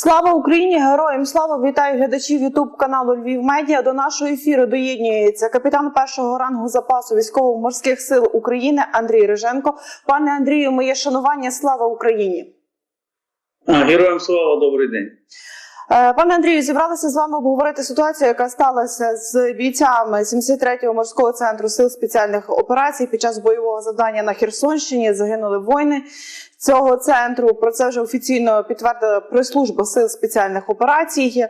Слава Україні! Героям слава! Вітаю глядачів ютуб-каналу Львів Медіа. До нашого ефіру доєднується капітан першого рангу запасу Військово-морських сил України Андрій Риженко. Пане Андрію, моє шанування, слава Україні! Героям слава, добрий день! Пане Андрію, зібралися з вами обговорити ситуацію, яка сталася з бійцями 73-го морського центру сил спеціальних операцій під час бойового завдання на Херсонщині. Загинули воїни цього центру. Про це вже офіційно підтвердила прес-служба сил спеціальних операцій.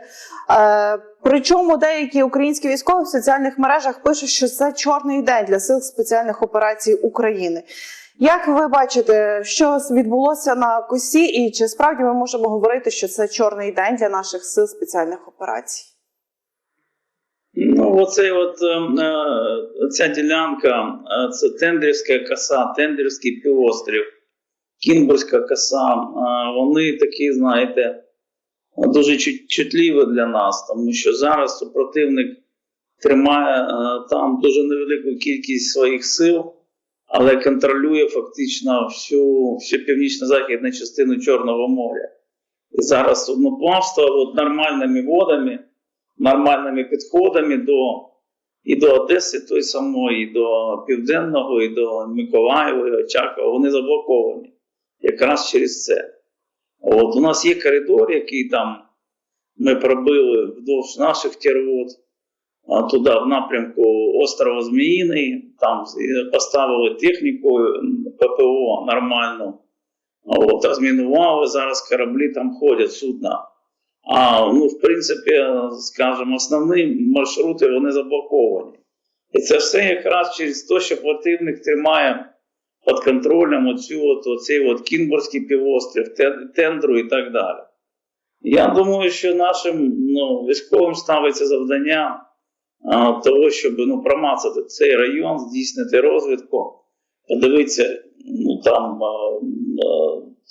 Причому деякі українські військові в соціальних мережах пишуть, що це чорний день для сил спеціальних операцій України. Як ви бачите, що відбулося на Косі, і чи справді ми можемо говорити, що це чорний день для наших сил спеціальних операцій? Ну, ця ділянка, це Тендрівська коса, Тендрівський півострів, Кінбурзька коса, вони такі, знаєте, дуже чутливі для нас, тому що зараз супротивник тримає там дуже невелику кількість своїх сил, але контролює фактично всю північно-західну частину Чорного моря. І зараз судноплавство нормальними водами, нормальними підходами і до Одеси той самої, і до Південного, і до Миколаєва, і Очакова, вони заблоковані якраз через це. У нас є коридор, який там ми пробили вдовж наших тірвод, туди в напрямку острова Зміїний, там поставили техніку ППО нормальну, розмінували, зараз кораблі там ходять, судна. В принципі, скажімо, основні маршрути, вони заблоковані. І це все якраз через те, що противник тримає під контролем оцей Кінбурзький півострів, Тендру і так далі. Я думаю, що нашим військовим ставиться завдання того, щоб промацати цей район, здійснити розвідку, подивитися,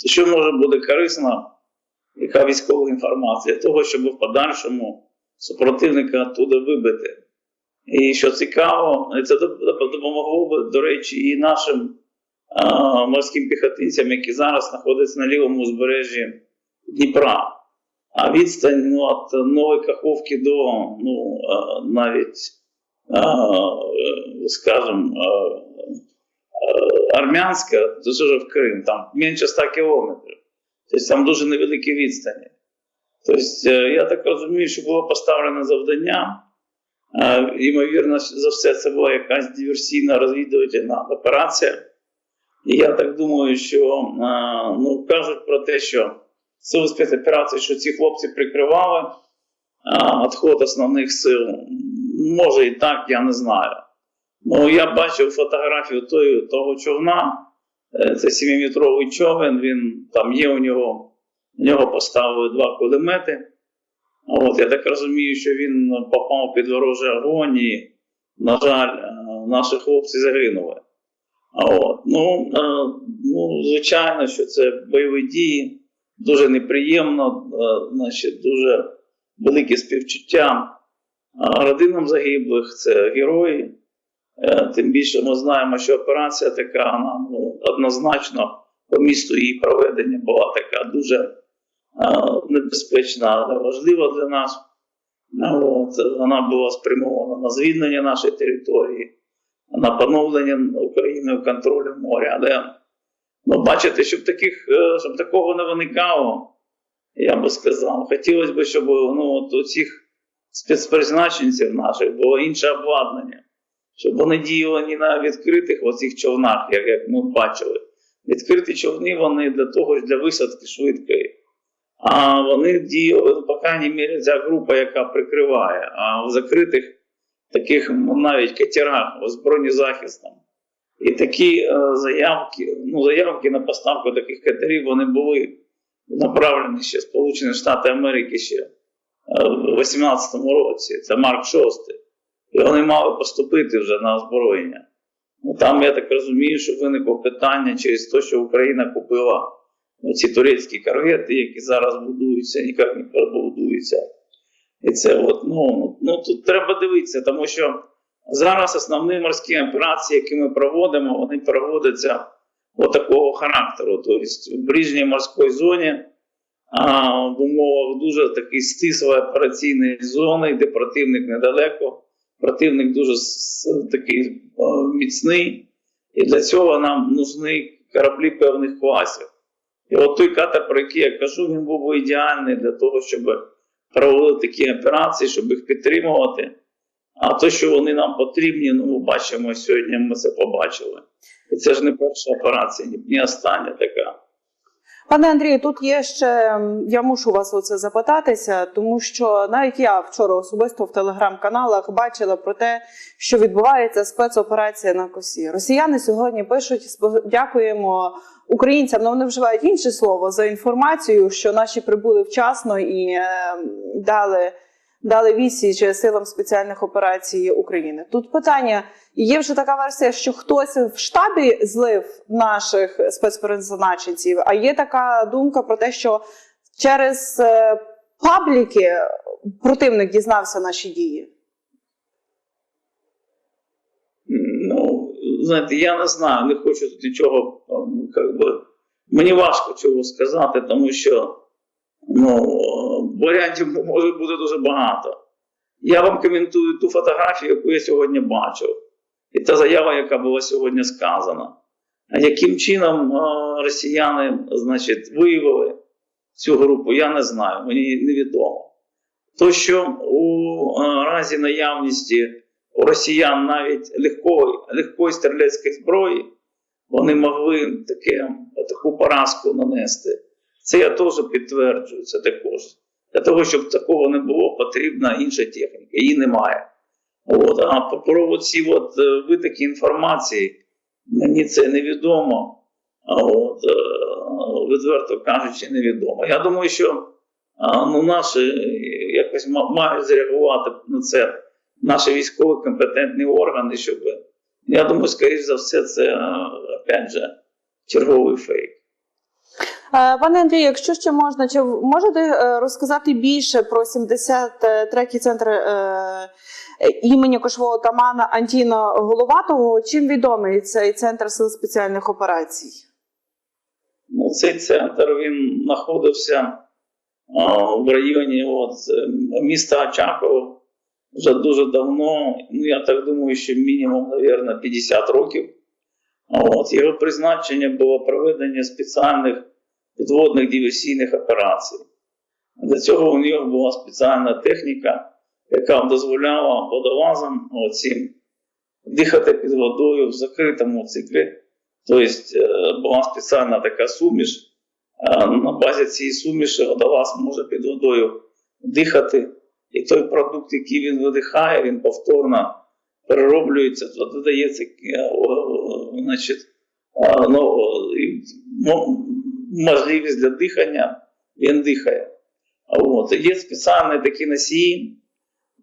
що може бути корисно, яка військова інформація, того, щоб в подальшому супротивника оттуда вибити. І що цікаво, це допомогло б, до речі, і нашим морським піхотинцям, які зараз знаходяться на лівому узбережжі Дніпра. А відстань від Нової Каховки до, навіть, скажімо, Армянська, це вже в Крим, там менше 100 кілометрів. Тобто там дуже невеликі відстані. Тобто, я так розумію, що було поставлено завдання, ймовірно, за все це була якась диверсійна розвідувальна операція. І я так думаю, що, кажуть про те, що сили спецоперації, що ці хлопці прикривали відход основних сил. Може і так, я не знаю. Я бачив фотографію того човна, це 7-метровий човен, він, там є у нього поставили 2 кулемети. Я так розумію, що він попав під ворожий огонь і, на жаль, наші хлопці загинули. Звичайно, що це бойові дії, дуже неприємно, дуже велике співчуття родинам загиблих, це герої. Тим більше ми знаємо, що операція така, однозначно по місту її проведення була така дуже небезпечна, але важлива для нас. Вона була спрямована на звільнення нашої території, на поновлення Україною контролю моря. Але бачите, щоб такого не виникало, я би сказав, хотілося б, щоб у цих спецпризначенців наших було інше обладнання, щоб вони діяли не на відкритих оцих човнах, як ми бачили. Відкриті човни вони для висадки швидкої. А вони діяли, по крайній мірі, ця група, яка прикриває. А в закритих таких навіть катерах з бронезахистом. І такі заявки на поставку таких катерів, вони були направлені ще Сполучені Штати Америки ще в 18-му році. Це Марк 6. І вони мали поступити вже на озброєння. Там, я так розумію, що виникло питання через те, що Україна купила ці турецькі корвети, які зараз будуються, ніяк не перебудуються. І це тут треба дивитися, тому що зараз основні морські операції, які ми проводимо, вони проводяться такого характеру. Тобто в ближній морській зоні в умовах дуже такої стислої операційної зони, де противник недалеко, противник дуже такий міцний, і для цього нам нужні кораблі певних класів. І от той катер, про який я кажу, він був би ідеальний для того, щоб проводити такі операції, щоб їх підтримувати. А те, що вони нам потрібні, ну, ми бачимо сьогодні, ми це побачили. І це ж не перша операція, не остання така. Пане Андрію, тут є ще, я мушу вас оце запитатися, тому що навіть я вчора особисто в телеграм-каналах бачила про те, що відбувається спецоперація на Косі. Росіяни сьогодні пишуть, дякуємо українцям, але вони вживають інше слово, за інформацію, що наші прибули вчасно і дали відсіч силам спеціальних операцій України. Тут питання, є вже така версія, що хтось в штабі злив наших спецпризначенців, а є така думка про те, що через пабліки противник дізнався наші дії. Ну, знаєте, я не знаю, не хочу тут нічого, мені важко чого сказати, тому що варіантів може бути дуже багато. Я вам коментую ту фотографію, яку я сьогодні бачив, і та заява, яка була сьогодні сказана. А яким чином росіяни, значить, виявили цю групу, я не знаю, мені невідомо. То, що у разі наявності у росіян навіть легкої стрілецької зброї, вони могли таку поразку нанести. Це я теж підтверджую, це також. Для того, щоб такого не було, потрібна інша техніка. Її немає. А про ці витоки інформації, мені це невідомо. Відверто кажучи, невідомо. Я думаю, що наші якось мають зреагувати на це наші військові компетентні органи, щоб, я думаю, скоріш за все, це, опять же, черговий фейк. Пане Андрію, якщо ще можна, чи можете розказати більше про 73-й центр імені кошового отамана Антіна Головатого? Чим відомий цей центр сил спеціальних операцій? Ну, цей центр, він знаходився в районі міста Очаково вже дуже давно. Ну, я так думаю, що мінімум, мабуть, 50 років. Його призначення було проведення спеціальних підводних диверсійних операцій. Для цього у нього була спеціальна техніка, яка дозволяла водолазам дихати під водою в закритому циклі. Тобто була спеціальна така суміш. На базі цієї суміші водолаз може під водою дихати. І той продукт, який він видихає, він повторно перероблюється, додається, значить, можливість для дихання, він дихає. Є спеціальні такі носії,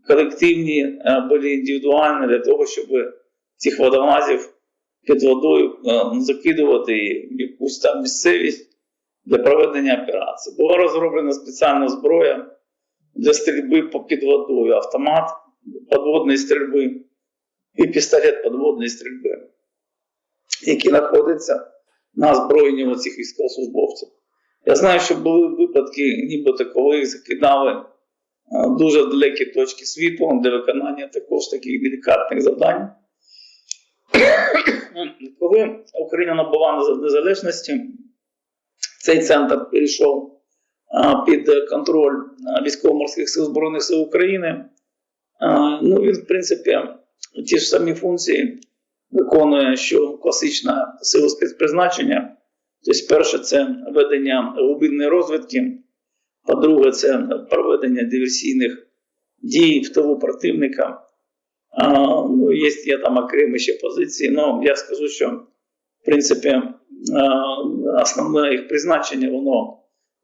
колективні, були індивідуальні для того, щоб цих водолазів під водою закидувати в якусь там місцевість для проведення операції. Була розроблена спеціальна зброя для стрільби під водою, автомат підводної стрільби і пістолет підводної стрільби, які знаходяться на озброєнні цих військовослужбовців. Я знаю, що були випадки, нібито коли їх закидали дуже далекі точки світу для виконання також таких делікатних завдань. Коли Україна набула незалежності, цей центр перейшов під контроль військово-морських сил Збройних сил України. Він, в принципі, ті ж самі функції виконує, що класична сила спецпризначення. Тобто, перше, це ведення глибинної розвідки, по-друге, це проведення диверсійних дій в тилу противника. Є там окремі ще позиції, але я скажу, що, в принципі, основне їх призначення, воно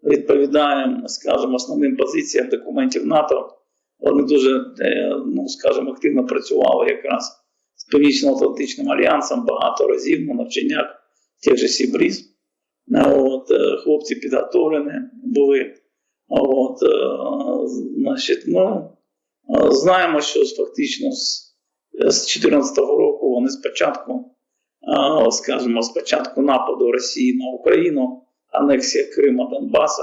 відповідає, скажімо, основним позиціям документів НАТО. Вони дуже, скажімо, активно працювали якраз з Північно-Атлантичним альянсом багато разів на навчаннях тих же Сібріз. Хлопці підготовлені були. Знаємо, що фактично з 2014 року вони спочатку, спочатку нападу Росії на Україну, анексія Криму, Донбаса,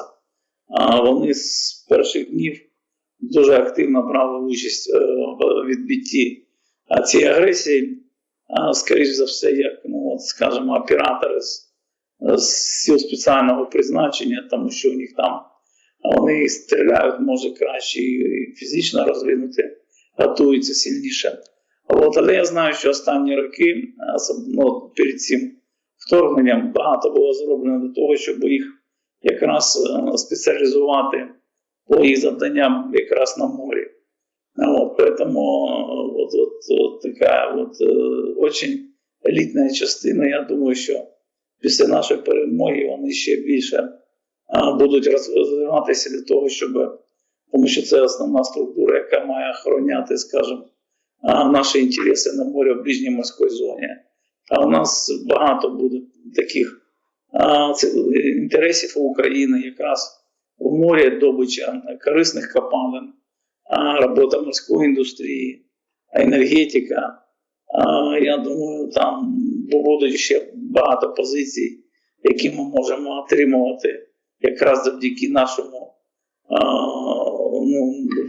Вони з перших днів дуже активно брали участь в відбитті цієї агресії. Скоріше за все, як, скажімо, оператори з сил спеціального призначення, тому що у них там вони стріляють, може, краще і фізично розвинути, готуються сильніше. Але я знаю, що останні роки, перед цим вторгненням, багато було зроблено для того, щоб їх якраз спеціалізувати по їх завданням якраз на морі. Поэтому така очень елітна частина, я думаю, що після нашої перемоги вони ще більше будуть розвиватися для того, тому що це основна структура, яка має охороняти, скажімо, наші інтереси на морі в ближній морській зоні. А у нас багато буде таких інтересів у України якраз в морі, добича корисних копалин, робота морської індустрії, енергетика. Я думаю, там будуть ще багато позицій, які ми можемо отримувати якраз завдяки нашому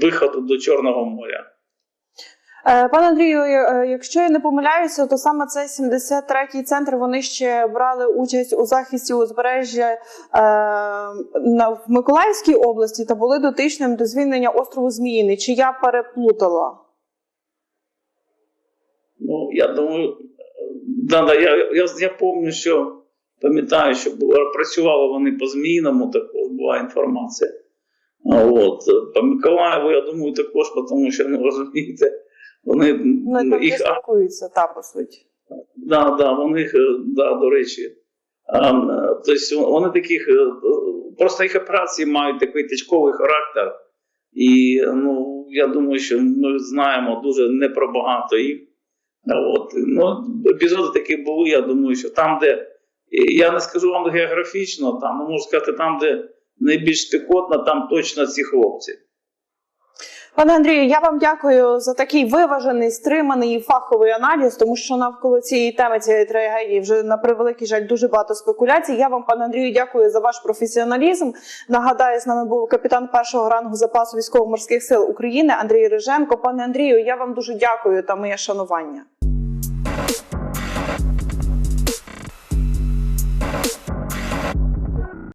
виходу до Чорного моря. Пане Андрію, якщо я не помиляюся, то саме цей 73-й центр, вони ще брали участь у захисті узбережжя в Миколаївській області та були дотичним до звільнення острову Зміїний. Чи я переплутала? Я думаю, я пам'ятаю, що працювали вони по Зміїному, також була інформація. По Миколаєву, я думаю, також, тому що, розумієте, вони їх спілкуються, по суті. Вони, до речі, тобто вони таких, просто їх операції мають такий точковий характер, і, я думаю, що ми знаємо дуже не про багато їх. Епізоди такі були, я думаю, що там, де, я не скажу вам географічно, можу сказати, там, де найбільш спекотно, там точно ці хлопці. Пане Андрію, я вам дякую за такий виважений, стриманий і фаховий аналіз, тому що навколо цієї теми, цієї трагедії вже, на превеликий жаль, дуже багато спекуляцій. Я вам, пане Андрію, дякую за ваш професіоналізм. Нагадаю, з нами був капітан першого рангу запасу військово-морських сил України Андрій Риженко. Пане Андрію, я вам дуже дякую та моє шанування.